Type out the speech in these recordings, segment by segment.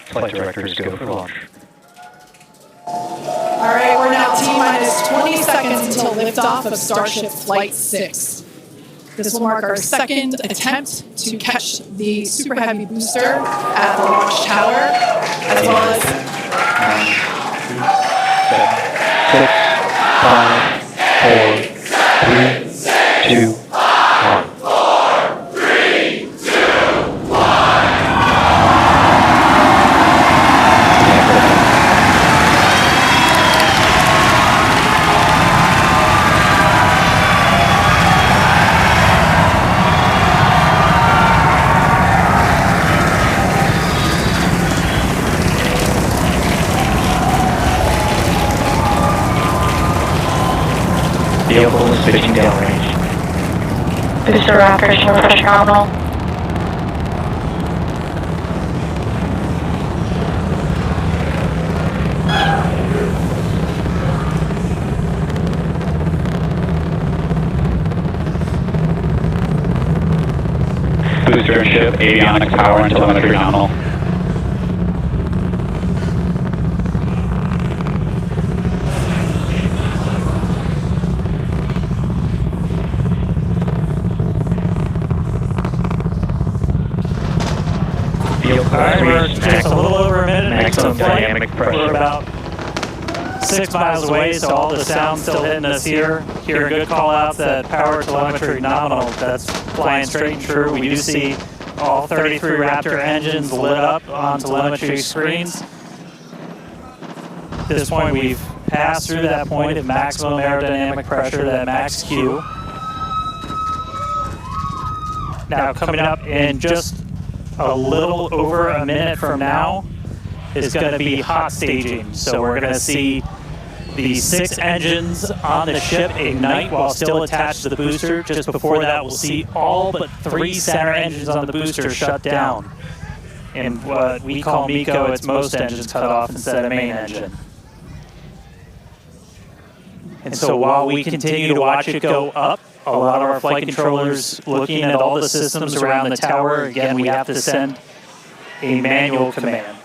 Flight directors go for launch. All right, we're now T-minus 20 seconds until liftoff of Starship Flight 6. This will mark our second attempt to catch the Super Heavy booster at the launch tower, as well as 9, 10, 9, 8, 7, 6, 5, 4, 3, 2, 1. Vehicle is pitching downrange. Booster operation pressure nominal. Booster and ship, avionics, power, and telemetry nominal. Alright, we're just a little over a minute. Maximum dynamic We're pressure. about 6 miles away, so all the sound's still hitting us here. Hearing good call-outs that power telemetry nominal, that's flying straight and true. We do see all 33 Raptor engines lit up on telemetry screens. At this point, we've passed through that point of maximum aerodynamic pressure, that max Q. Now, coming up in just a little over a minute from now is going to be hot staging. So we're going to see the 6 engines on the ship ignite while still attached to the booster. Just before that, we'll see all but 3 center engines on the booster shut down. And what we call MECO, it's most engines cut off instead of main engine. And so while we continue to watch it go up, a lot of our flight controllers looking at all the systems around the tower. Again, we have to send a manual command.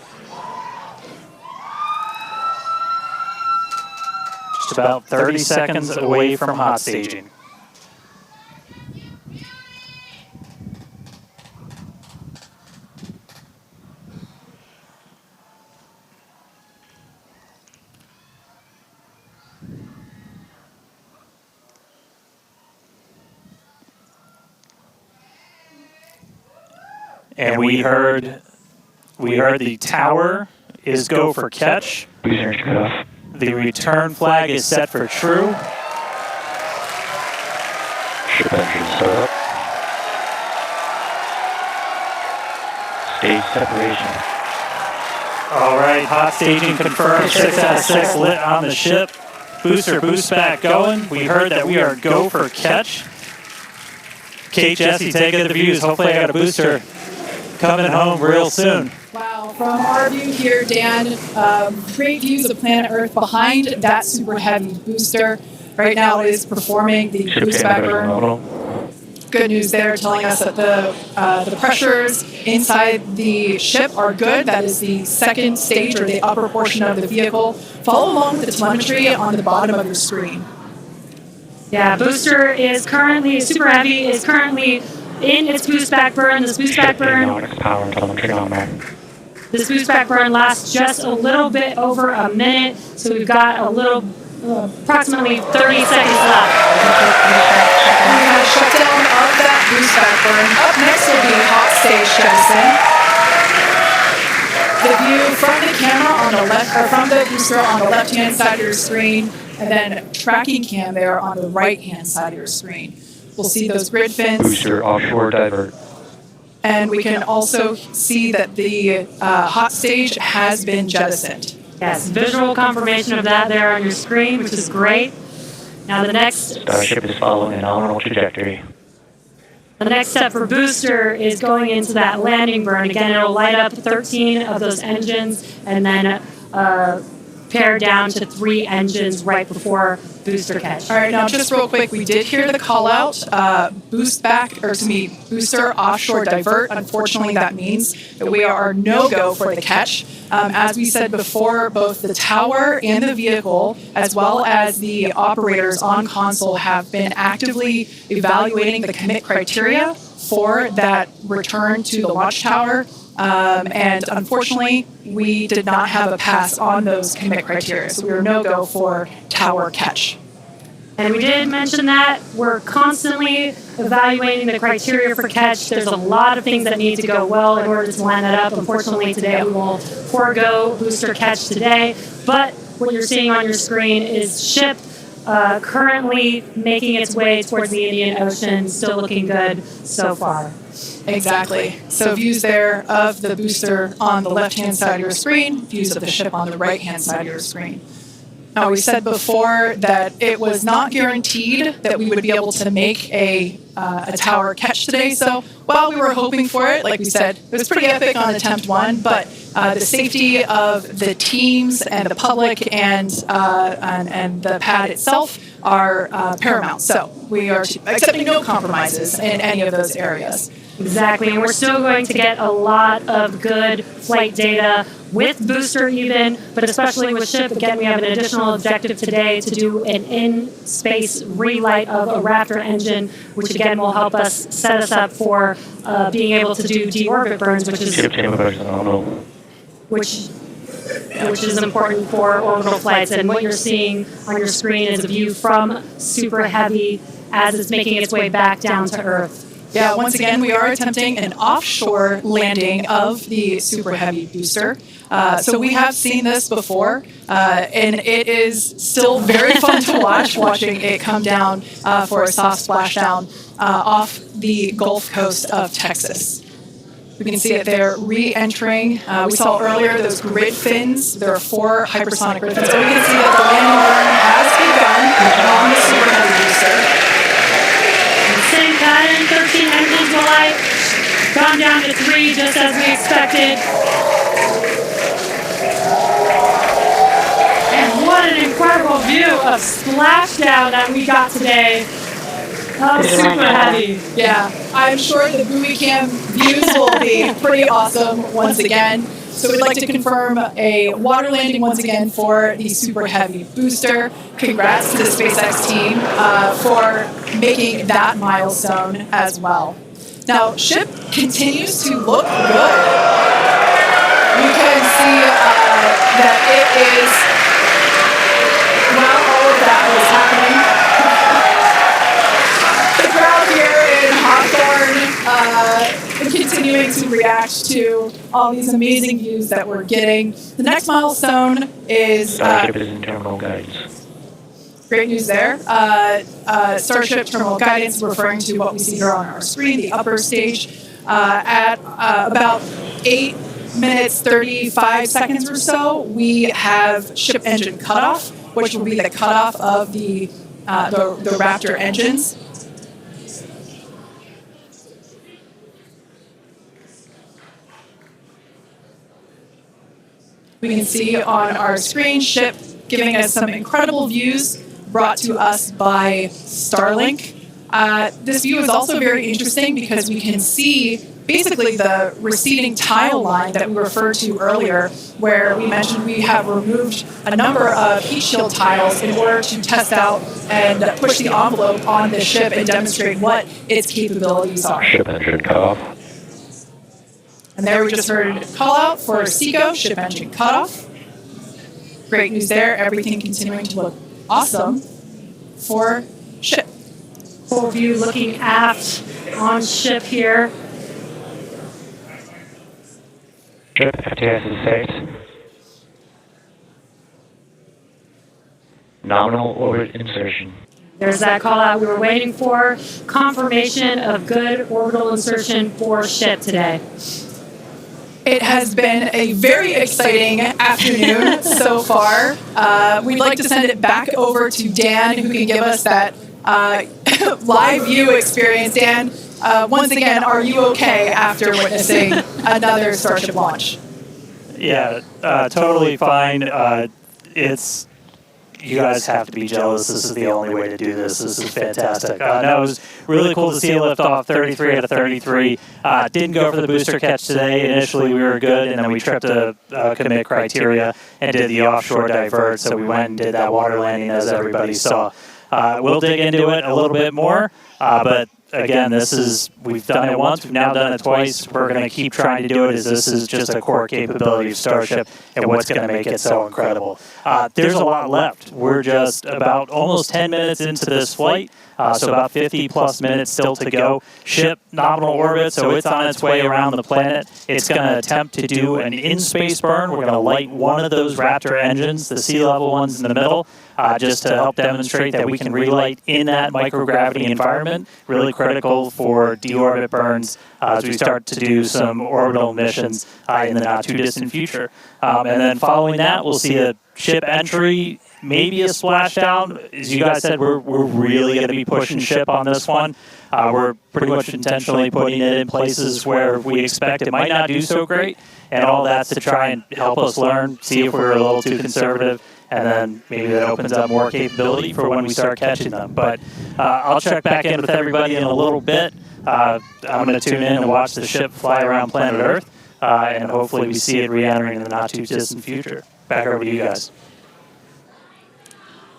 Just about 30 seconds away from hot staging. And we heard the tower is go for catch. Booster cut off. The return flag is set for true. Ship engine start up. Stage separation. All right, hot staging confirmed. 6 out of 6 lit on the ship. Booster boost back going. We heard that we are go for catch. Kate, Jesse, take it the views. Hopefully I got a booster coming home real soon. Wow, from our view here, Dan, great views of planet Earth behind that Super Heavy booster. Right now it is performing the boost back burn. Good news there, telling us that the pressures inside the ship are good. That is the second stage, or the upper portion of the vehicle. Follow along with the telemetry on the bottom of your screen. Yeah, booster is currently, Super Heavy is currently in its boost back burn. This boost back burn, Power and telemetry nominal. this boost back burn lasts just a little bit over a minute, so we've got a little, approximately 30 seconds left. We're going to shut down of that boost back burn. Up next will be hot stage jettison. The view from the camera on the left, or from the booster on the left-hand side of your screen, and then tracking cam there on the right-hand side of your screen. We'll see those grid fins. Booster offshore divert. And we can also see that the hot stage has been jettisoned. Yes, visual confirmation of that there on your screen, which is great. Now the next Starship is following a nominal trajectory. The next step for booster is going into that landing burn. Again, it'll light up 13 of those engines and then pared down to 3 engines right before booster catch. All right, now just real quick, we did hear the call out, booster offshore divert. Unfortunately, that means that we are no-go for the catch. As we said before, both the tower and the vehicle, as well as the operators on console, have been actively evaluating the commit criteria for that return to the launch tower. And unfortunately, we did not have a pass on those commit criteria, so we were no-go for tower catch. And we did mention that we're constantly evaluating the criteria for catch. There's a lot of things that need to go well in order to line that up. Unfortunately, today we will forego booster catch today. But what you're seeing on your screen is ship currently making its way towards the Indian Ocean, still looking good so far. Exactly. So views there of the booster on the left-hand side of your screen, views of the ship on the right-hand side of your screen. Now, we said before that it was not guaranteed that we would be able to make a tower catch today. So while we were hoping for it, like we said, it was pretty epic on attempt 1, but the safety of the teams and the public and the pad itself are paramount. So we are accepting no compromises in any of those areas. Exactly, and we're still going to get a lot of good flight data with booster even, but especially with ship. Again, we have an additional objective today to do an in-space relight of a Raptor engine, which again will help us set us up for being able to do deorbit burns, which is important for orbital flights. And what you're seeing on your screen is a view from Super Heavy as it's making its way back down to Earth. Yeah, once again, we are attempting an offshore landing of the Super Heavy booster. So we have seen this before, and it is still very fun to watching it come down for a soft splashdown off the Gulf Coast of Texas. We can see it there re-entering. We saw earlier those grid fins. There are 4 hypersonic grid fins. So we can see that the landing burn has begun on the Super Heavy booster. Same pattern, 13 engines will light, gone down to 3 just as we expected. And what an incredible view of splashdown that we got today. Super Heavy. Yeah, I'm sure the buoy cam views will be pretty awesome once again. So we'd like to confirm a water landing once again for the Super Heavy booster. Congrats to the SpaceX team for making that milestone as well. Now, ship continues to look good. You can see that it is, while all of that was happening, the crowd here in Hawthorne continuing to react to all these amazing views that we're getting. The next milestone is Starship is in terminal guidance. Great news there. Starship terminal guidance, referring to what we see here on our screen, the upper stage, at about 8 minutes 35 seconds or so, we have ship engine cutoff, which will be the cutoff of the Raptor engines. We can see on our screen ship giving us some incredible views brought to us by Starlink. This view is also very interesting because we can see basically the receding tile line that we referred to earlier, where we mentioned we have removed a number of heat shield tiles in order to test out and push the envelope on the ship and demonstrate what its capabilities are. Ship engine cutoff. And there we just heard a call out for SECO, ship engine cutoff. Great news there, everything continuing to look awesome for ship. Full view looking aft on ship here. Ship IFT-6. Nominal orbit insertion. There's that call out we were waiting for. Confirmation of good orbital insertion for ship today. It has been a very exciting afternoon so far. We'd like to send it back over to Dan, who can give us that live view experience. Dan, once again, are you okay after witnessing another Starship launch? Yeah, totally fine. it's you guys have to be jealous. This is the only way to do this. This is fantastic. No, it was really cool to see a lift off 33 out of 33. Didn't go for the booster catch today. Initially, we were good, and then we tripped a commit criteria and did the offshore divert. So we went and did that water landing, as everybody saw. We'll dig into it a little bit more, but again, we've done it once, we've now done it twice. We're going to keep trying to do it, as this is just a core capability of Starship and what's going to make it so incredible. There's a lot left. We're just about almost 10 minutes into this flight, so about 50 plus minutes still to go. Ship nominal orbit, so it's on its way around the planet. It's going to attempt to do an in-space burn. We're going to light one of those Raptor engines, the sea level ones in the middle, just to help demonstrate that we can relight in that microgravity environment. Really critical for deorbit burns as we start to do some orbital missions in the not too distant future. And then following that, we'll see a ship entry, maybe a splashdown. As you guys said, we're really going to be pushing ship on this one. We're pretty much intentionally putting it in places where we expect it might not do so great, and all that's to try and help us learn, see if we're a little too conservative, and then maybe that opens up more capability for when we start catching them. But I'll check back in with everybody in a little bit. I'm going to tune in and watch the ship fly around planet Earth, and hopefully we see it re-entering in the not too distant future. Back over to you guys.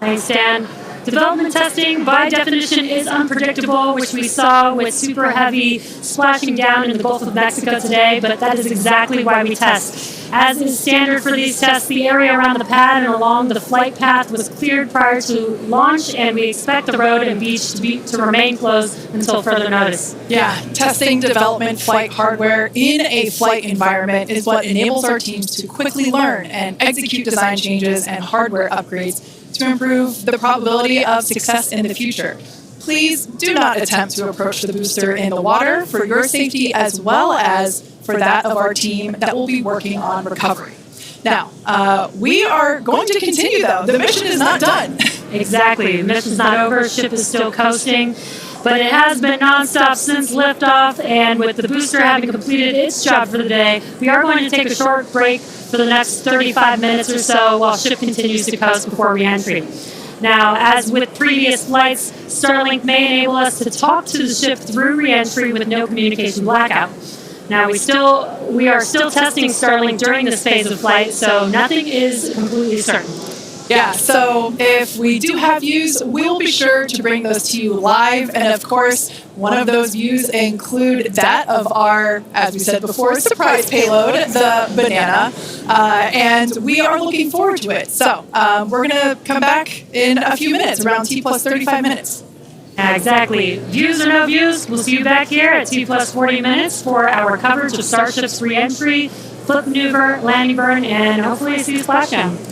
Thanks, Dan. Development testing, by definition, is unpredictable, which we saw with Super Heavy splashing down in the Gulf of Mexico today, but that is exactly why we test. As is standard for these tests, the area around the pad and along the flight path was cleared prior to launch, and we expect the road and beach to remain closed until further notice. Yeah, testing development flight hardware in a flight environment is what enables our teams to quickly learn and execute design changes and hardware upgrades to improve the probability of success in the future. Please do not attempt to approach the booster in the water for your safety as well as for that of our team that will be working on recovery. Now, we are going to continue, though. The mission is not done. Exactly. The mission's not over. Ship is still coasting. But it has been nonstop since liftoff, and with the booster having completed its job for the day, we are going to take a short break for the next 35 minutes or so while ship continues to coast before re-entry. Now, as with previous flights, Starlink may enable us to talk to the ship through re-entry with no communication blackout. Now, we are still testing Starlink during this phase of flight, so nothing is completely certain. Yeah, so if we do have views, we'll be sure to bring those to you live. And of course, one of those views include that of our, as we said before, surprise payload, the Banana. And we are looking forward to it. So we're going to come back in a few minutes, around T plus 35 minutes. Exactly. Views or no views, we'll see you back here at T plus 40 minutes for our coverage of Starship's re-entry, flip maneuver, landing burn, and hopefully see a splashdown.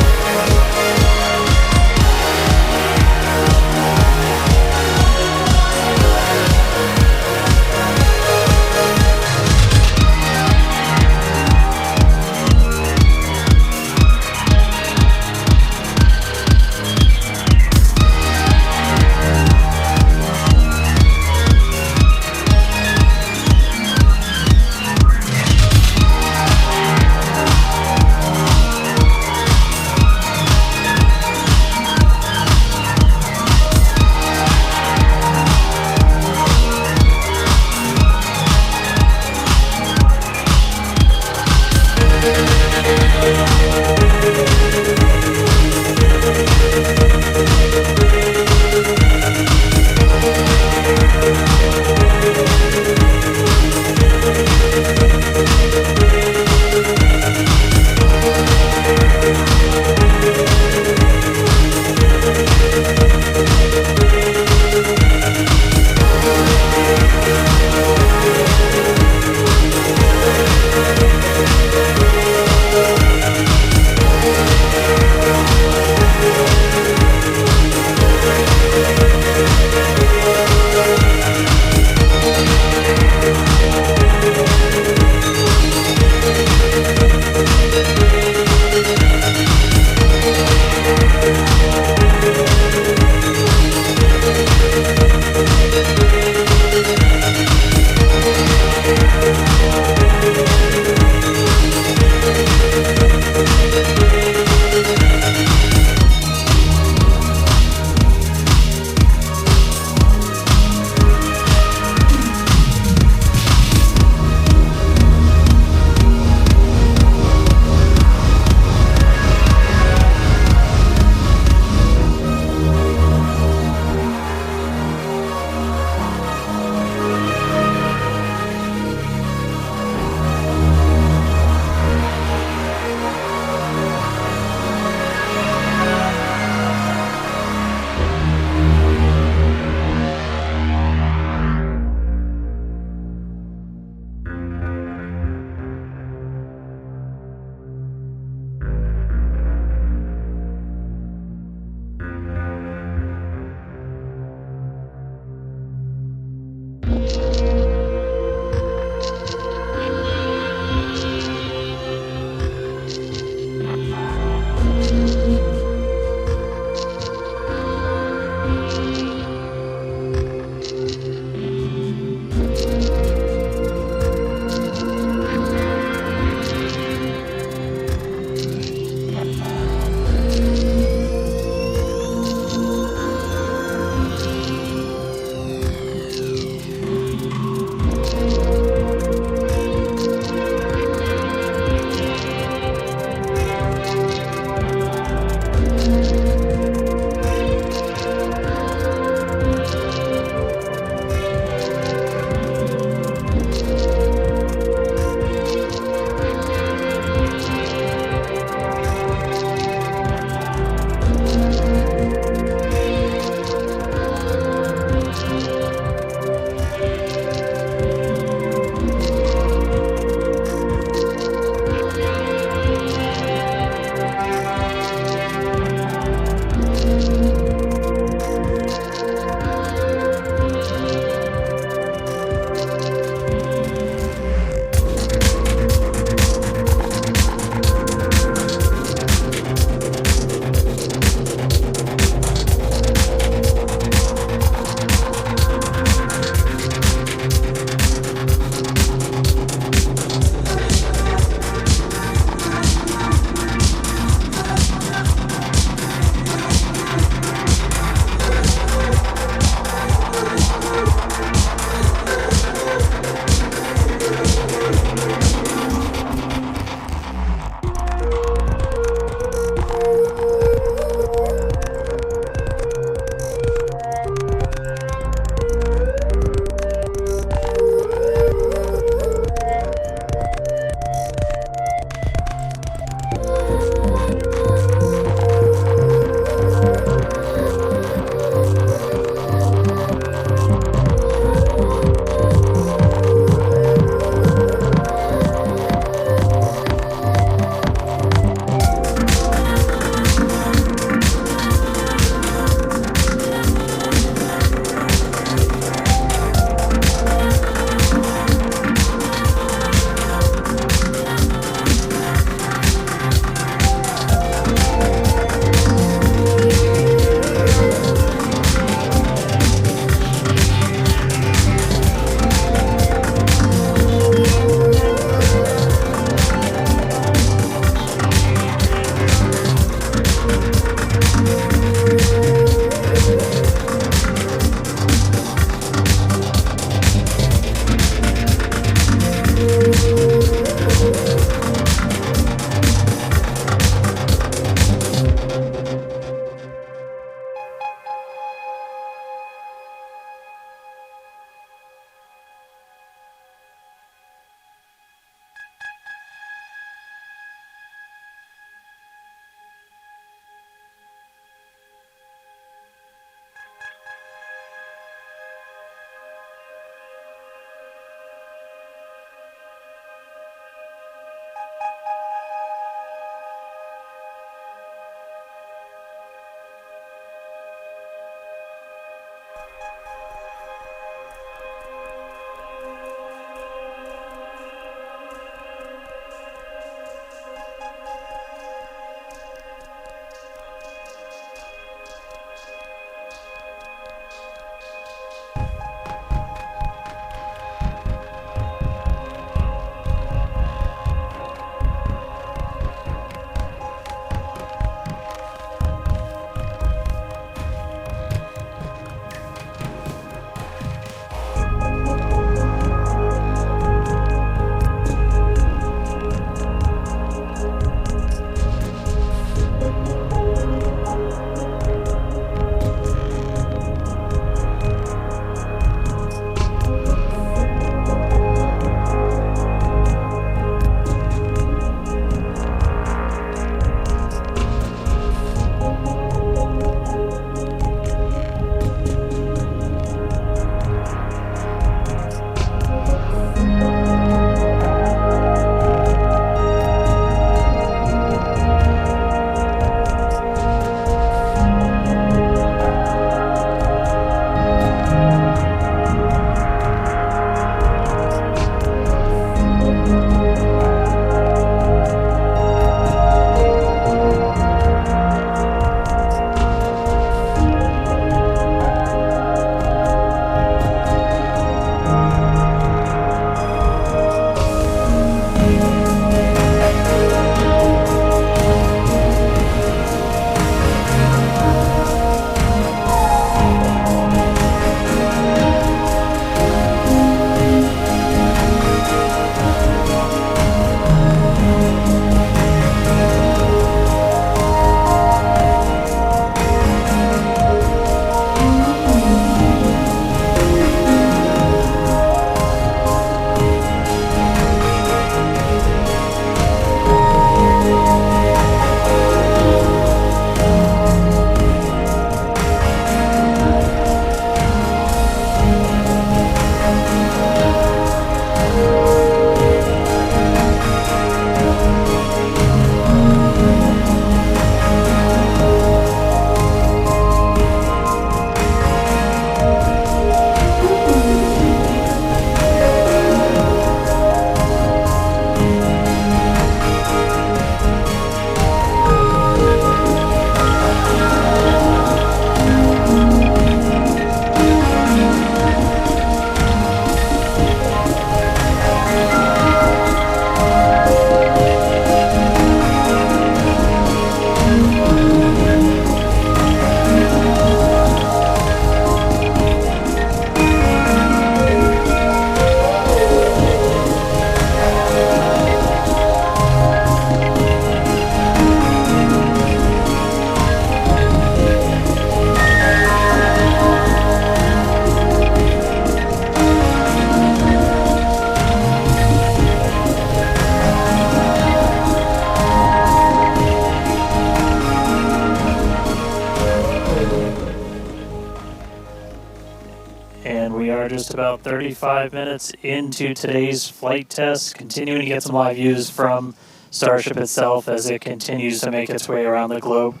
are just about 35 minutes into today's flight test, continuing to get some live views from Starship itself as it continues to make its way around the globe.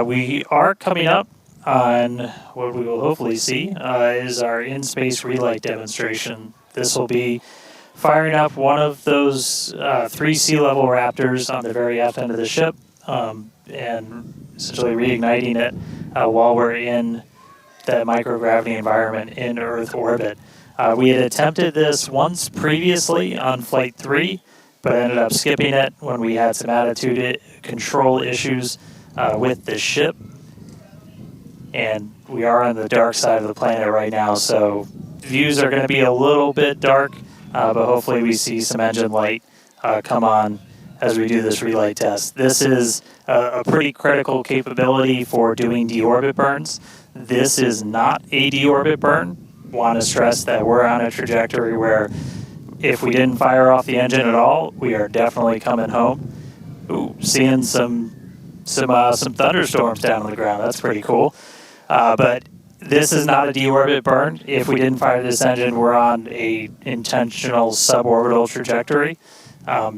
We are coming up on what we will hopefully see is our in-space relight demonstration. This will be firing up one of those 3 sea level Raptors on the very aft end of the ship and essentially reigniting it while we're in the microgravity environment in Earth orbit. We had attempted this once previously on Flight 3, but ended up skipping it when we had some attitude control issues with the ship. And we are on the dark side of the planet right now, so views are going to be a little bit dark, but hopefully we see some engine light come on as we do this relight test. This is a pretty critical capability for doing deorbit burns. This is not a deorbit burn. Want to stress that we're on a trajectory where if we didn't fire off the engine at all, we are definitely coming home. Ooh, seeing some thunderstorms down on the ground. That's pretty cool. But this is not a deorbit burn. If we didn't fire this engine, we're on a intentional suborbital trajectory.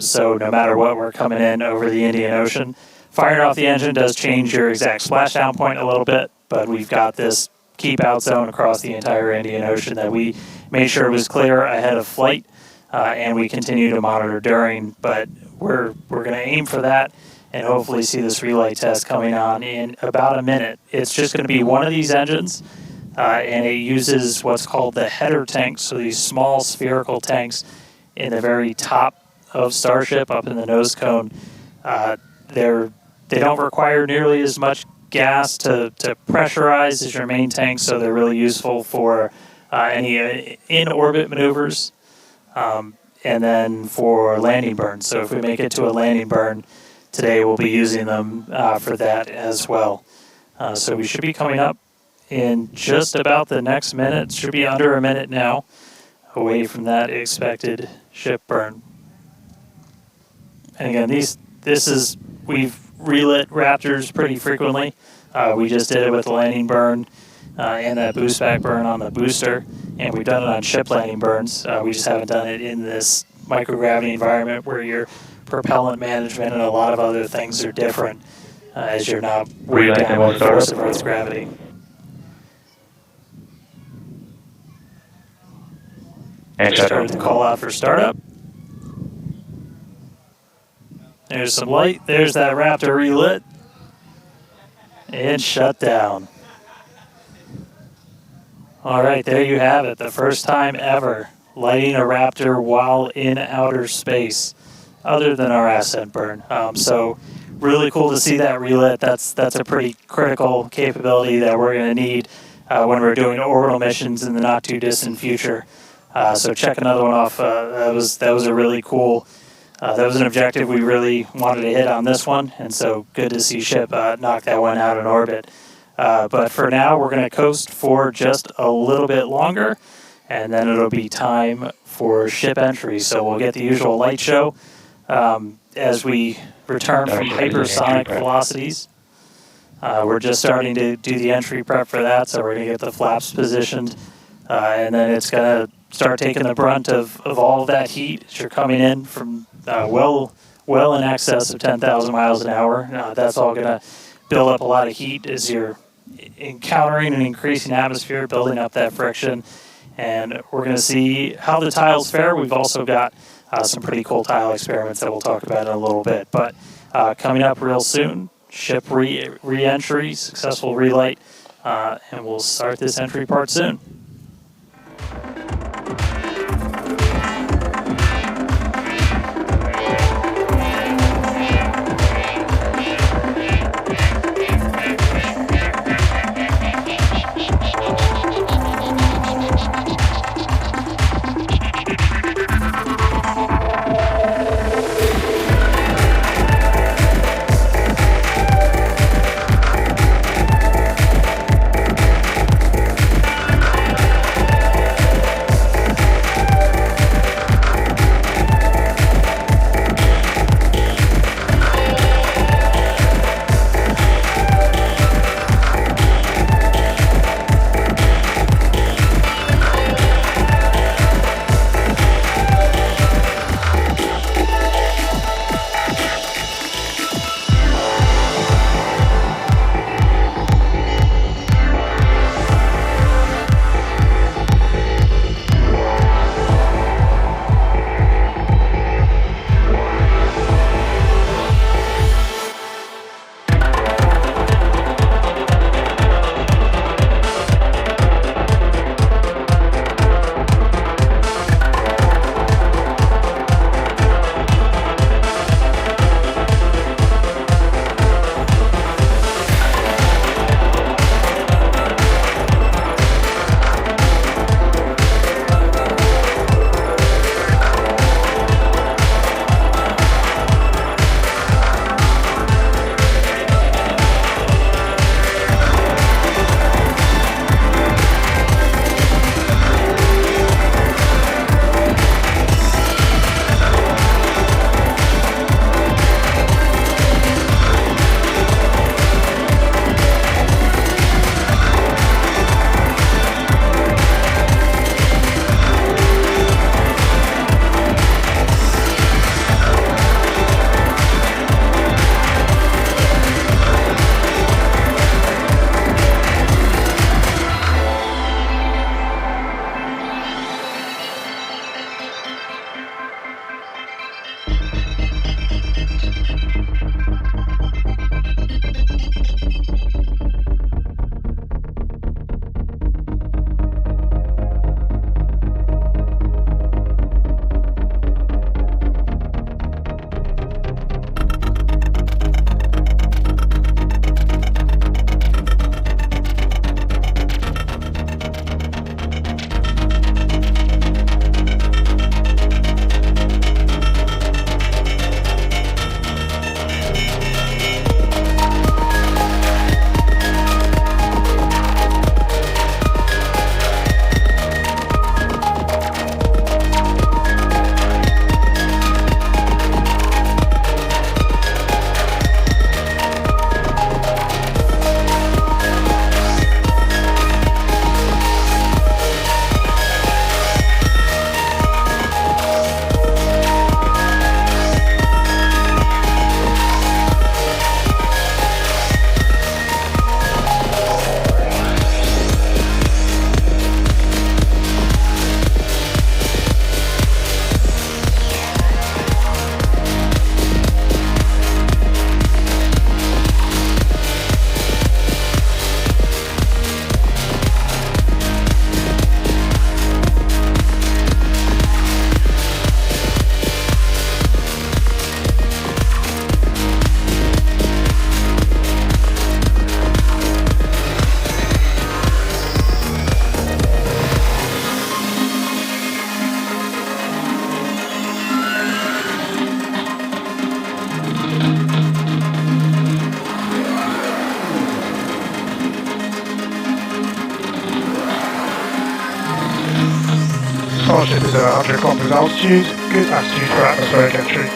So no matter what, we're coming in over the Indian Ocean. Firing off the engine does change your exact splashdown point a little bit, but we've got this keep out zone across the entire Indian Ocean that we made sure was clear ahead of flight, and we continue to monitor during. But we're going to aim for that and hopefully see this relight test coming on in about a minute. It's just going to be one of these engines, and it uses what's called the header tanks, so these small spherical tanks in the very top of Starship up in the nose cone. They don't require nearly as much gas to pressurize as your main tanks, so they're really useful for any in-orbit maneuvers and then for landing burns. So if we make it to a landing burn today, we'll be using them for that as well. So we should be coming up in just about the next minute. It should be under a minute now away from that expected ship burn. And again, we've relit Raptors pretty frequently. We just did it with the landing burn and that boost back burn on the booster, and we've done it on ship landing burns. We just haven't done it in this microgravity environment where your propellant management and a lot of other things are different as you're not weighted down by the force of Earth's gravity. And Started to call out for startup. There's some light. There's that Raptor relit. And shut down. All right, there you have it. The first time ever lighting a Raptor while in outer space, other than our ascent burn. So really cool to see that relit. That's a pretty critical capability that we're going to need when we're doing orbital missions in the not too distant future. So check another one off. That was a really cool. That was an objective we really wanted to hit on this one, and so good to see ship knock that one out in orbit. But for now, we're going to coast for just a little bit longer, and then it'll be time for ship entry. So we'll get the usual light show as we return from hypersonic velocities. We're just starting to do the entry prep for that, so we're going to get the flaps positioned, and then it's going to start taking the brunt of all of that heat as you're coming in from well in excess of 10,000 miles an hour. That's all going to build up a lot of heat as you're encountering an increasing atmosphere, building up that friction. And we're going to see how the tiles fare. We've also got some pretty cool tile experiments that we'll talk about in a little bit. But coming up real soon, ship re-entry, successful relight, and we'll start this entry part soon. Starship is at 100 kilometers altitude. Good attitude for atmospheric entry.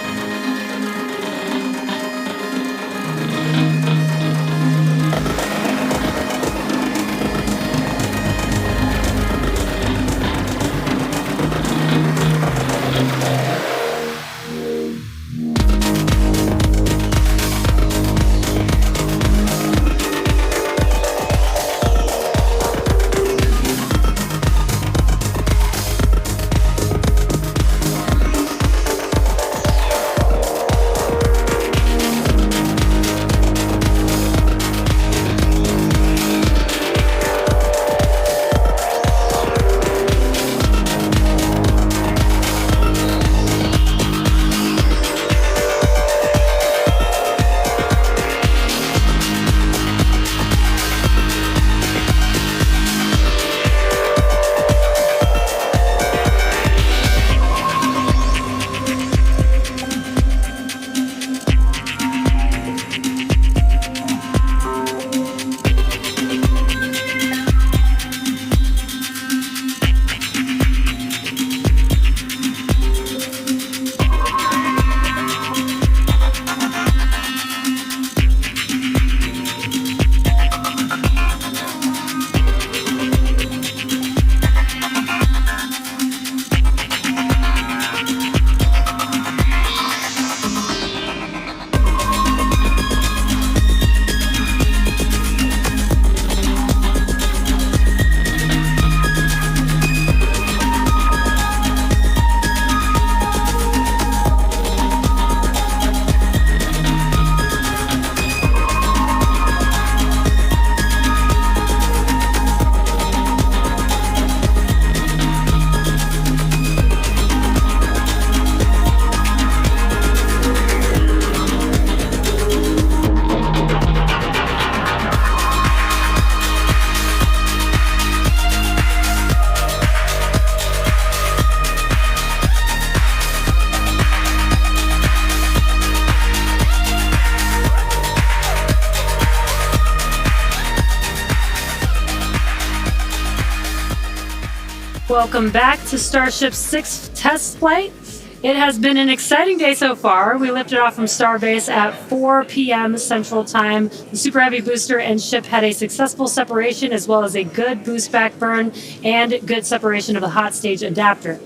Welcome back to Starship's 6th test flight. It has been an exciting day so far. We lifted off from Starbase at 4 p.m. Central Time. The Super Heavy booster and ship had a successful separation as well as a good boost back burn and good separation of the hot stage adapter.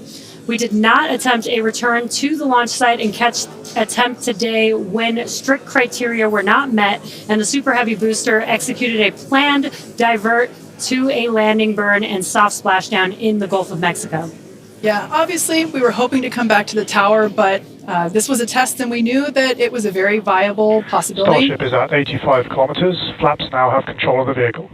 We did not attempt a return to the launch site and catch attempt today when strict criteria were not met and the Super Heavy booster executed a planned divert to a landing burn and soft splashdown in the Gulf of Mexico. Yeah, obviously we were hoping to come back to the tower, but this was a test and we knew that it was a very viable possibility. Starship is at 85 kilometers. Flaps now have control of the vehicle.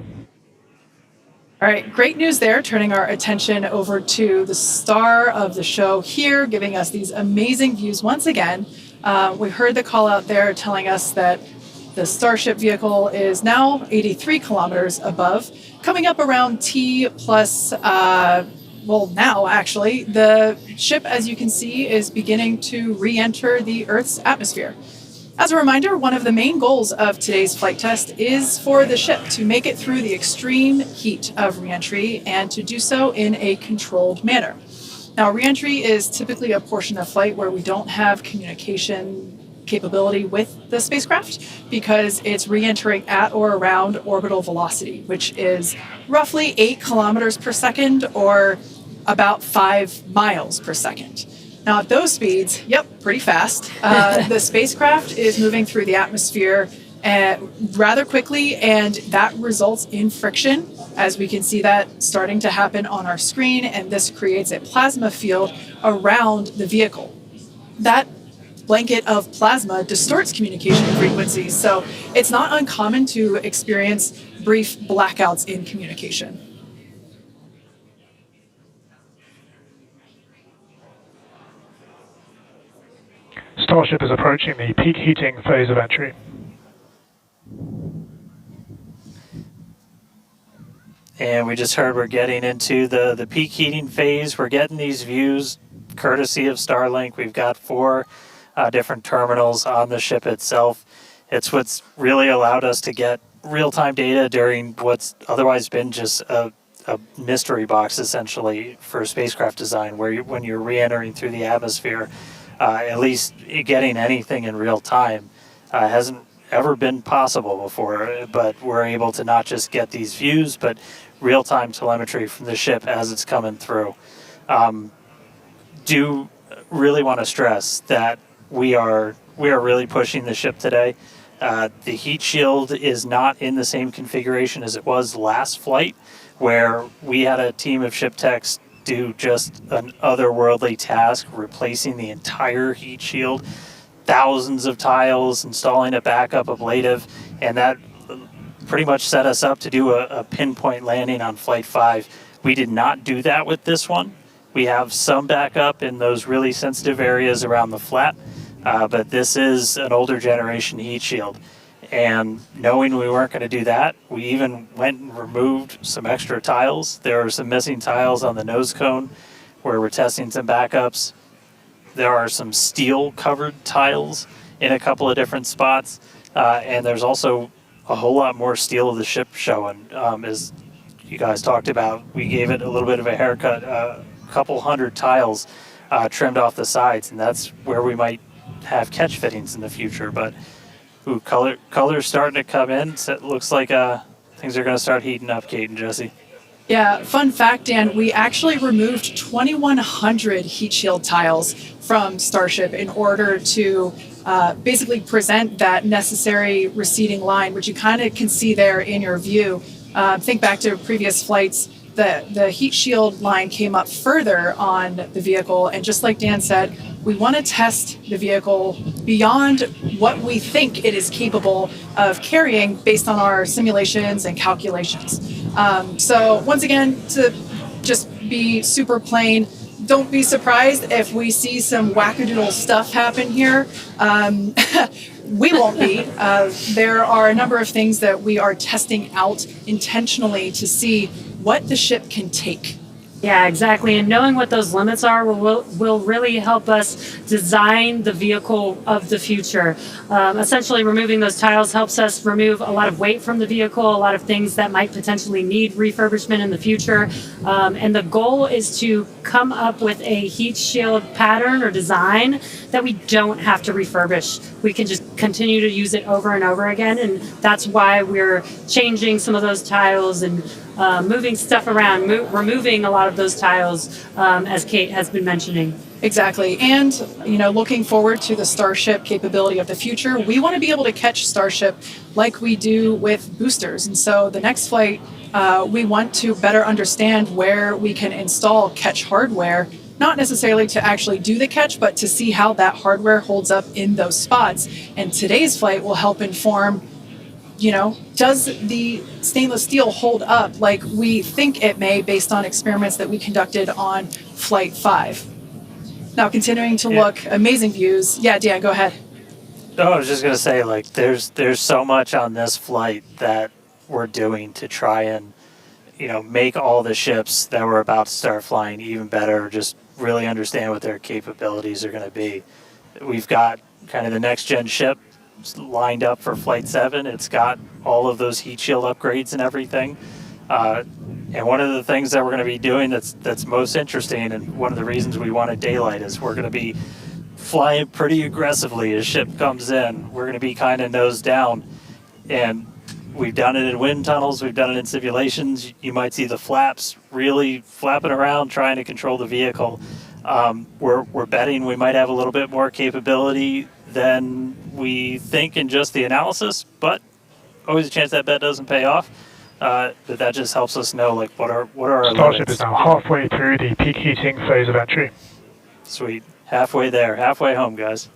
All right, great news there, turning our attention over to the star of the show here, giving us these amazing views once again. We heard the call out there telling us that the Starship vehicle is now 83 kilometers above, coming up around T plus, now actually, the ship, as you can see, is beginning to re-enter the Earth's atmosphere. As a reminder, one of the main goals of today's flight test is for the ship to make it through the extreme heat of re-entry and to do so in a controlled manner. Now, re-entry is typically a portion of flight where we don't have communication capability with the spacecraft because it's re-entering at or around orbital velocity, which is roughly 8 kilometers per second or about 5 miles per second. Now, at those speeds, pretty fast. The spacecraft is moving through the atmosphere rather quickly, and that results in friction, as we can see that starting to happen on our screen, and this creates a plasma field around the vehicle. That blanket of plasma distorts communication frequencies, so it's not uncommon to experience brief blackouts in communication. Starship is approaching the peak heating phase of entry. And we just heard we're getting into the peak heating phase. We're getting these views courtesy of Starlink. We've got 4 different terminals on the ship itself. It's what's really allowed us to get real-time data during what's otherwise been just a a mystery box essentially for spacecraft design, where when you're re-entering through the atmosphere, at least getting anything in real time hasn't ever been possible before. But we're able to not just get these views, but real-time telemetry from the ship as it's coming through. Do really want to stress that we are really pushing the ship today. The heat shield is not in the same configuration as it was last flight, where we had a team of ship techs do just an otherworldly task, replacing the entire heat shield, thousands of tiles, installing a backup ablative, and that pretty much set us up to do a pinpoint landing on Flight 5. We did not do that with this one. We have some backup in those really sensitive areas around the flat, but this is an older generation heat shield. And knowing we weren't going to do that, we even went and removed some extra tiles. There are some missing tiles on the nose cone where we're testing some backups. There are some steel covered tiles in a couple of different spots. And there's also a whole lot more steel of the ship showing. As you guys talked about, we gave it a little bit of a haircut, a couple hundred tiles trimmed off the sides, and that's where we might have catch fittings in the future. But ooh, color's starting to come in. So it looks like things are going to start heating up, Kate and Jesse. Yeah, fun fact, Dan, we actually removed 2,100 heat shield tiles from Starship in order to basically present that necessary receding line, which you kind of can see there in your view. Think back to previous flights, the heat shield line came up further on the vehicle, and just like Dan said, we want to test the vehicle beyond what we think it is capable of carrying based on our simulations and calculations. So once again, to just be super plain, don't be surprised if we see some wackadoodle stuff happen here. We won't be. There are a number of things that we are testing out intentionally to see what the ship can take. Yeah, exactly. And knowing what those limits are will really help us design the vehicle of the future. Essentially, removing those tiles helps us remove a lot of weight from the vehicle, a lot of things that might potentially need refurbishment in the future. And the goal is to come up with a heat shield pattern or design that we don't have to refurbish. We can just continue to use it over and over again. And that's why we're changing some of those tiles and moving stuff around, removing a lot of those tiles, as Kate has been mentioning. Exactly. And, looking forward to the Starship capability of the future, we want to be able to catch Starship like we do with boosters. And so the next flight, we want to better understand where we can install catch hardware, not necessarily to actually do the catch, but to see how that hardware holds up in those spots. And today's flight will help inform, does the stainless steel hold up like we think it may based on experiments that we conducted on Flight 5? Now, continuing to look, amazing views. Yeah, Dan, go ahead. No, I was just going to say, there's so much on this flight that we're doing to try and, make all the ships that we're about to start flying even better, just really understand what their capabilities are going to be. We've got kind of the next-gen ship lined up for Flight 7. It's got all of those heat shield upgrades and everything. And one of the things that we're going to be doing that's most interesting, and one of the reasons we wanted daylight, is we're going to be flying pretty aggressively as ship comes in. We're going to be kind of nose down, and we've done it in wind tunnels, we've done it in simulations. You might see the flaps really flapping around trying to control the vehicle. We're betting we might have a little bit more capability than we think in just the analysis, but always a chance that bet doesn't pay off. But that just helps us know what are our Starship limits. is now halfway through the peak heating phase of entry. Sweet. Halfway there, halfway home, guys.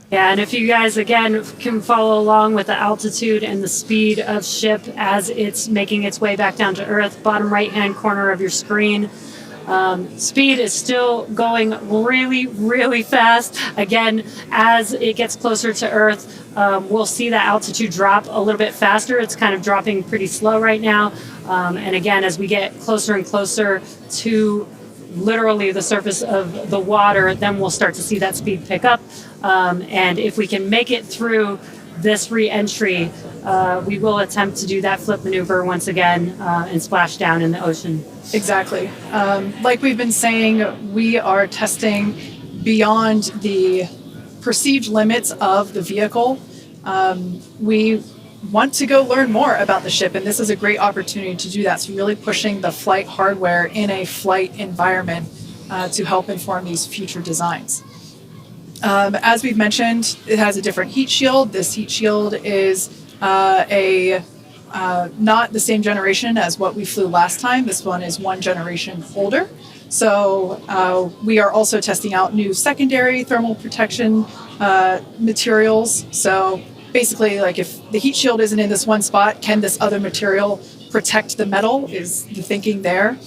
Yeah, and if you guys, again, can follow along with the altitude and the speed of ship as it's making its way back down to Earth, bottom right-hand corner of your screen. Speed is still going really, really fast. Again, as it gets closer to Earth, we'll see that altitude drop a little bit faster. It's kind of dropping pretty slow right now. And again, as we get closer and closer to literally the surface of the water, then we'll start to see that speed pick up. And if we can make it through this re-entry, we will attempt to do that flip maneuver once again and splash down in the ocean. Exactly. Like we've been saying, we are testing beyond the perceived limits of the vehicle. We want to go learn more about the ship, and this is a great opportunity to do that. So really pushing the flight hardware in a flight environment to help inform these future designs. As we've mentioned, it has a different heat shield. This heat shield is not the same generation as what we flew last time. This one is one generation older. So we are also testing out new secondary thermal protection materials. So basically, like if the heat shield isn't in this one spot, can this other material protect the metal is the thinking there.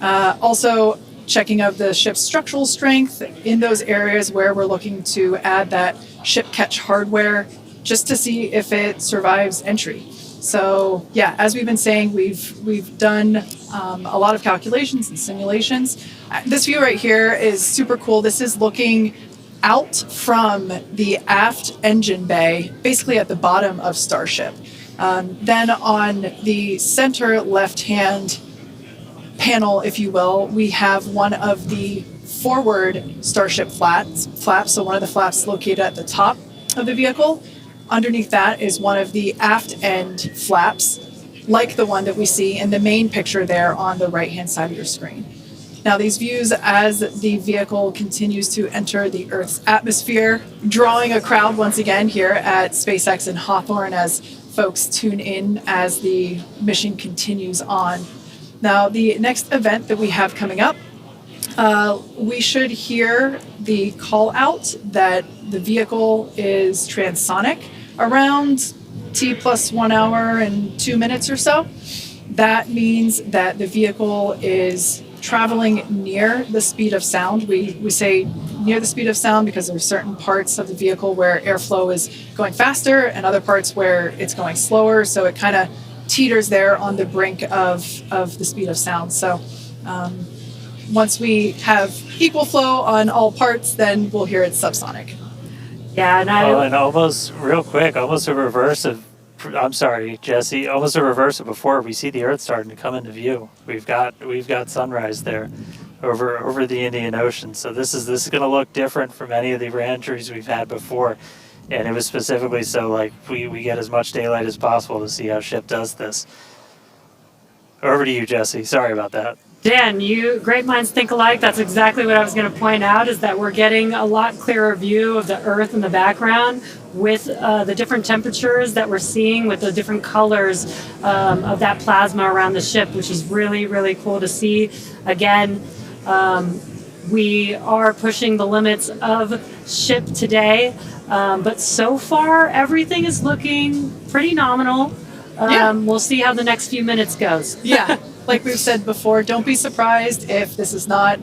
Also checking of the ship's structural strength in those areas where we're looking to add that ship catch hardware just to see if it survives entry. So yeah, as we've been saying, we've done a lot of calculations and simulations. This view right here is super cool. This is looking out from the aft engine bay, basically at the bottom of Starship. Then on the center left-hand panel, if you will, we have one of the forward Starship flaps. So one of the flaps located at the top of the vehicle. Underneath that is one of the aft end flaps, like the one that we see in the main picture there on the right-hand side of your screen. Now, these views as the vehicle continues to enter the Earth's atmosphere, drawing a crowd once again here at SpaceX in Hawthorne as folks tune in as the mission continues on. Now, the next event that we have coming up, we should hear the call out that the vehicle is transonic around T plus 1 hour and 2 minutes or so. That means that the vehicle is traveling near the speed of sound. We say near the speed of sound because there are certain parts of the vehicle where airflow is going faster and other parts where it's going slower. So it kind of teeters there on the brink of the speed of sound. So once we have equal flow on all parts, then we'll hear it's subsonic. Yeah, and almost real quick, almost a reverse of, I'm sorry, Jesse, almost a reverse of before. We see the Earth starting to come into view. We've got sunrise there over the Indian Ocean. So this is going to look different from any of the re-entries we've had before. And it was specifically so like we get as much daylight as possible to see how ship does this. Over to you, Jesse. Sorry about that. Dan, great minds think alike. That's exactly what I was going to point out, is that we're getting a lot clearer view of the Earth in the background with the different temperatures that we're seeing with the different colors of that plasma around the ship, which is really, really cool to see. Again, we are pushing the limits of ship today, but so far everything is looking pretty nominal. We'll see how the next few minutes goes. Yeah. Like we've said before, don't be surprised if this is not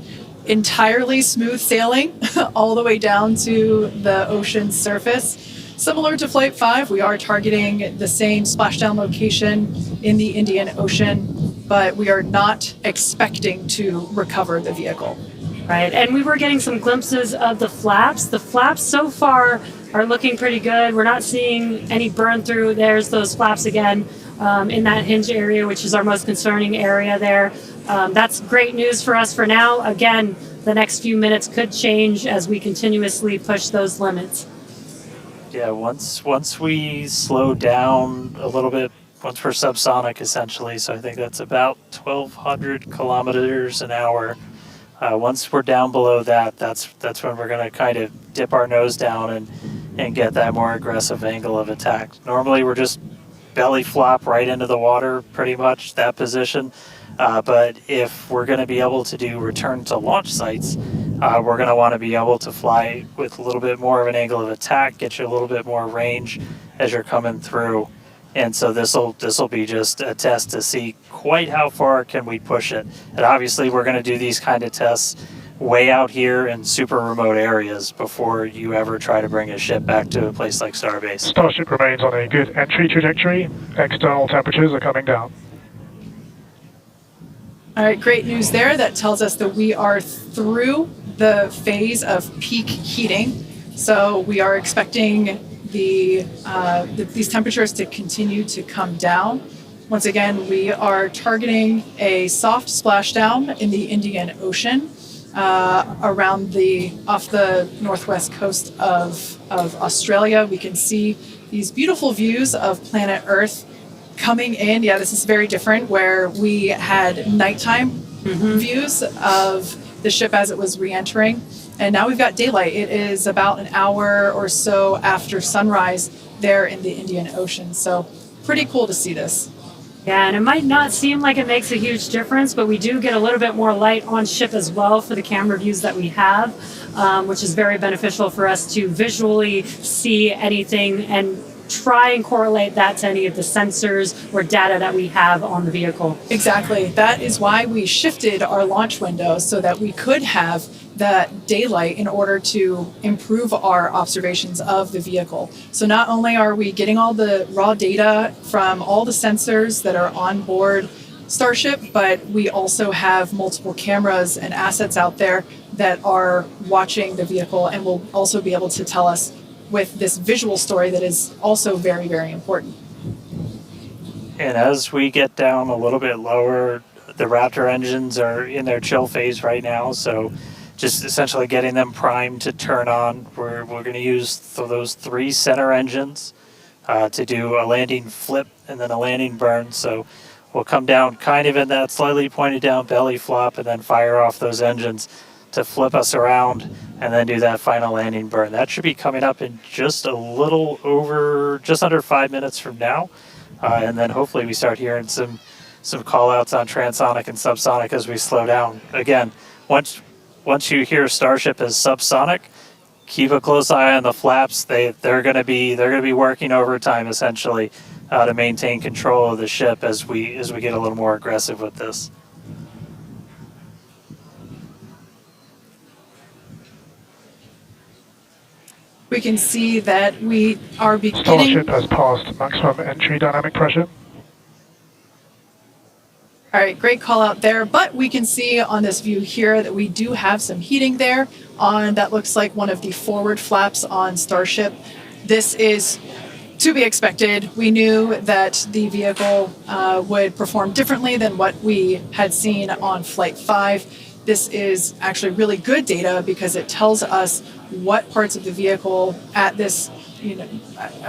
entirely smooth sailing all the way down to the ocean's surface. Similar to Flight 5, we are targeting the same splashdown location in the Indian Ocean, but we are not expecting to recover the vehicle. Right, and we were getting some glimpses of the flaps. The flaps so far are looking pretty good. We're not seeing any burn through. There's those flaps again. In that hinge area, which is our most concerning area there. That's great news for us for now. Again, the next few minutes could change as we continuously push those limits. Yeah, once we slow down a little bit, once we're subsonic essentially, so I think that's about 1,200 kilometers an hour. Once we're down below that, that's when we're going to kind of dip our nose down and get that more aggressive angle of attack. Normally we're just belly flop right into the water, pretty much that position. But if we're going to be able to do return to launch sites, we're going to want to be able to fly with a little bit more of an angle of attack, get you a little bit more range as you're coming through. And so this'll be just a test to see quite how far can we push it. And obviously we're going to do these kind of tests way out here in super remote areas before you ever try to bring a ship back to a place like Starbase. Starship remains on a good entry trajectory. External temperatures are coming down. All right, great news there. That tells us that we are through the phase of peak heating. So we are expecting these temperatures to continue to come down. Once again, we are targeting a soft splashdown in the Indian Ocean off the northwest coast of Australia. We can see these beautiful views of planet Earth coming in. Yeah, this is very different, where we had nighttime views of the ship as it was re-entering, and now we've got daylight. It is about an hour or so after sunrise there in the Indian Ocean, so pretty cool to see this. Yeah, and it might not seem like it makes a huge difference, but we do get a little bit more light on ship as well for the camera views that we have, which is very beneficial for us to visually see anything and try and correlate that to any of the sensors or data that we have on the vehicle. Exactly. That is why we shifted our launch window so that we could have that daylight in order to improve our observations of the vehicle. So not only are we getting all the raw data from all the sensors that are on board Starship, but we also have multiple cameras and assets out there that are watching the vehicle and will also be able to tell us with this visual story that is also very, very important. And as we get down a little bit lower, the Raptor engines are in their chill phase right now, so just essentially getting them primed to turn on. We're going to use those 3 center engines to do a landing flip and then a landing burn. So we'll come down kind of in that slightly pointed down belly flop and then fire off those engines to flip us around and then do that final landing burn. That should be coming up in just under 5 minutes from now. And then hopefully we start hearing some call outs on transonic and subsonic as we slow down. Again, once you hear Starship as subsonic, keep a close eye on the flaps. They're going to be working overtime essentially to maintain control of the ship as we get a little more aggressive with this. We can see that we are beginning... Starship has passed maximum entry dynamic pressure. All right, great call out there. But we can see on this view here that we do have some heating there on that looks like one of the forward flaps on Starship. This is to be expected. We knew that the vehicle would perform differently than what we had seen on Flight 5. This is actually really good data because it tells us what parts of the vehicle at this,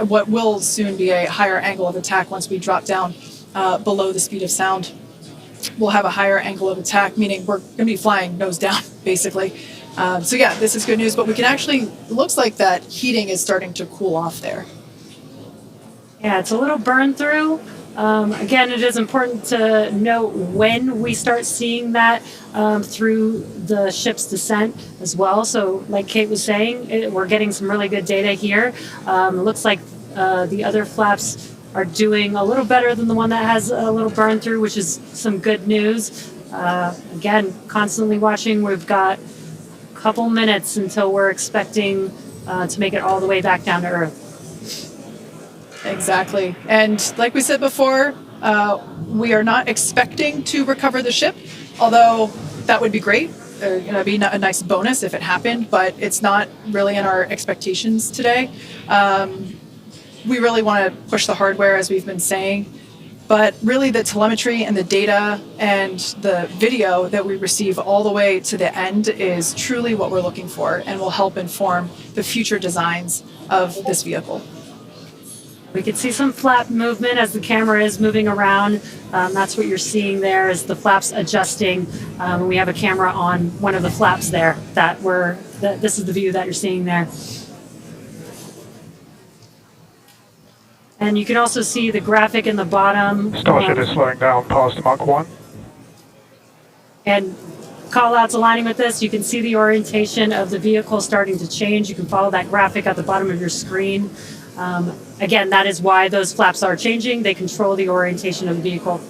what will soon be a higher angle of attack once we drop down below the speed of sound. We'll have a higher angle of attack, meaning we're going to be flying nose down, basically. So yeah, this is good news, but we can actually, it looks like that heating is starting to cool off there. Yeah, it's a little burn through. Again, it is important to note when we start seeing that through the ship's descent as well. So like Kate was saying, we're getting some really good data here. It looks like the other flaps are doing a little better than the one that has a little burn through, which is some good news. Again, constantly watching. We've got a couple minutes until we're expecting to make it all the way back down to Earth. Exactly. And like we said before, we are not expecting to recover the ship, although that would be great. It'd be a nice bonus if it happened, but it's not really in our expectations today. We really want to push the hardware, as we've been saying, but really the telemetry and the data and the video that we receive all the way to the end is truly what we're looking for and will help inform the future designs of this vehicle. We can see some flap movement as the camera is moving around. That's what you're seeing there is the flaps adjusting. We have a camera on one of the flaps there this is the view that you're seeing there. And you can also see the graphic in the bottom. Starship is slowing down past Mach 1. And call outs aligning with this, you can see the orientation of the vehicle starting to change. You can follow that graphic at the bottom of your screen. Again, that is why those flaps are changing. They control the orientation of the vehicle.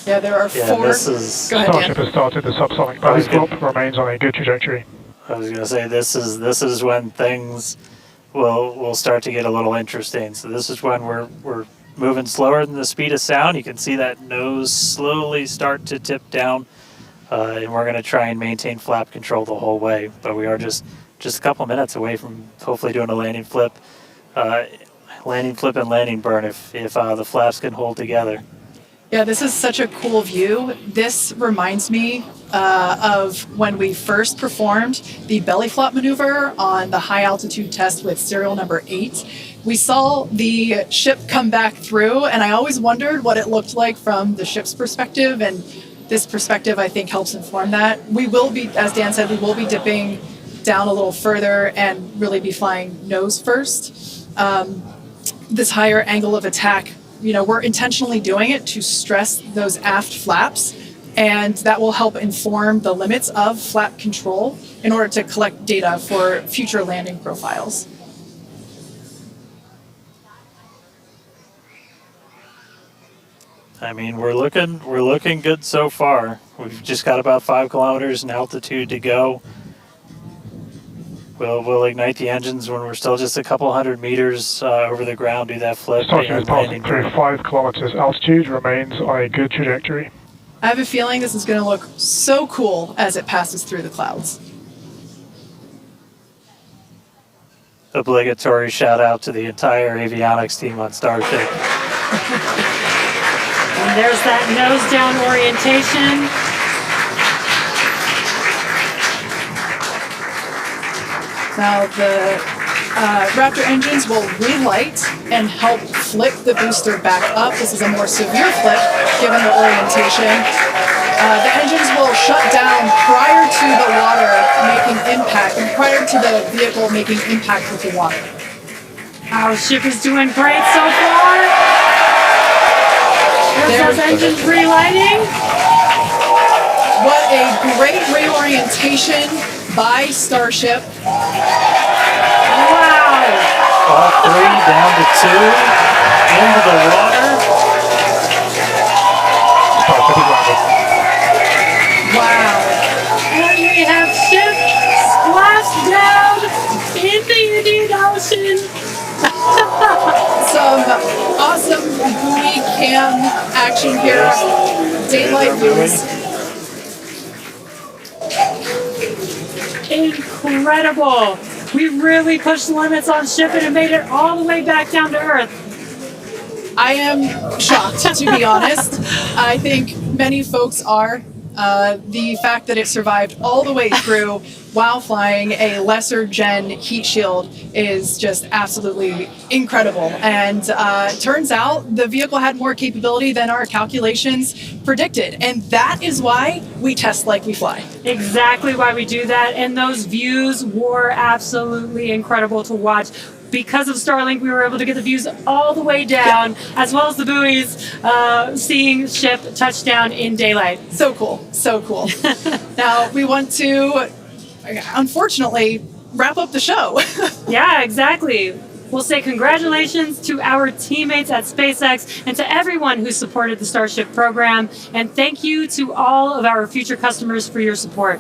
Yeah, there are four. Go ahead, Starship has started the subsonic belly flop, remains on a good trajectory. I was going to say this is when things will start to get a little interesting. So this is when we're moving slower than the speed of sound. You can see that nose slowly start to tip down, and we're going to try and maintain flap control the whole way. But we are just just a couple minutes away from hopefully doing a landing flip and landing burn if the flaps can hold together. Yeah, this is such a cool view. This reminds me of when we first performed the belly flop maneuver on the high altitude test with serial number 8. We saw the ship come back through, and I always wondered what it looked like from the ship's perspective, and this perspective, I think, helps inform that. We will be, as Dan said, we will be dipping down a little further and really be flying nose first. This higher angle of attack, we're intentionally doing it to stress those aft flaps, and that will help inform the limits of flap control in order to collect data for future landing profiles. I mean, we're looking good so far. We've just got about 5 kilometers in altitude to go. We'll ignite the engines when we're still just a couple hundred meters over the ground, do that flip. Starship is passing through 5 kilometers altitude, remains on a good trajectory. I have a feeling this is going to look so cool as it passes through the clouds. Obligatory shout out to the entire avionics team on Starship. And there's that nose down orientation. Now the Raptor engines will relight and help flip the booster back up. This is a more severe flip given the orientation. The engines will shut down prior to the water making impact, and prior to the vehicle making impact with the water. Our ship is doing great so far. There's those engines relighting. What a great reorientation by Starship. Wow. All 3 down to 2 into the water. Starship is landed. Wow. And we have ship splashed down in the Indian Ocean. Some awesome buoy cam action here. Daylight views. Incredible. We really pushed the limits on ship and it made it all the way back down to Earth. I am shocked, to be honest. I think many folks are. The fact that it survived all the way through while flying a lesser gen heat shield is just absolutely incredible. And turns out the vehicle had more capability than our calculations predicted. And that is why we test like we fly. Exactly why we do that. And those views were absolutely incredible to watch. Because of Starlink, we were able to get the views all the way down, as well as the buoys, seeing ship touchdown in daylight. So cool, so cool. Now we want to, unfortunately, wrap up the show. Yeah, exactly. We'll say congratulations to our teammates at SpaceX and to everyone who supported the Starship program. And thank you to all of our future customers for your support.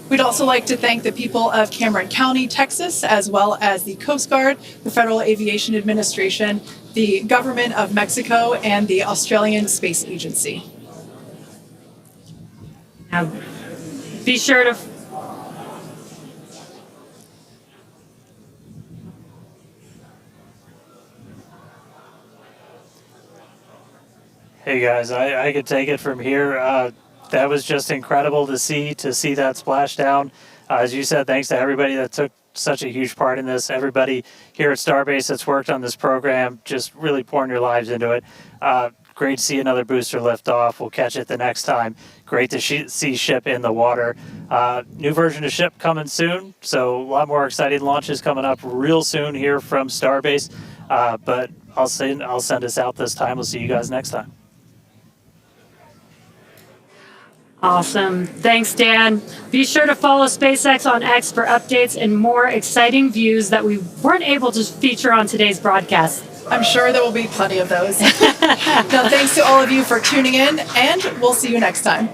We'd also like to thank the people of Cameron County, Texas, as well as the Coast Guard, the Federal Aviation Administration, the Government of Mexico, and the Australian Space Agency. Now, be sure to... Hey guys, I could take it from here. That was just incredible to see that splashdown. As you said, thanks to everybody that took such a huge part in this. Everybody here at Starbase that's worked on this program, just really pouring your lives into it. Great to see another booster lift off. We'll catch it the next time. Great to see ship in the water. New version of ship coming soon, so a lot more exciting launches coming up real soon here from Starbase. But I'll send us out this time. We'll see you guys next time. Awesome. Thanks, Dan. Be sure to follow SpaceX on X for updates and more exciting views that we weren't able to feature on today's broadcast. I'm sure there will be plenty of those. Now, thanks to all of you for tuning in, and we'll see you next time.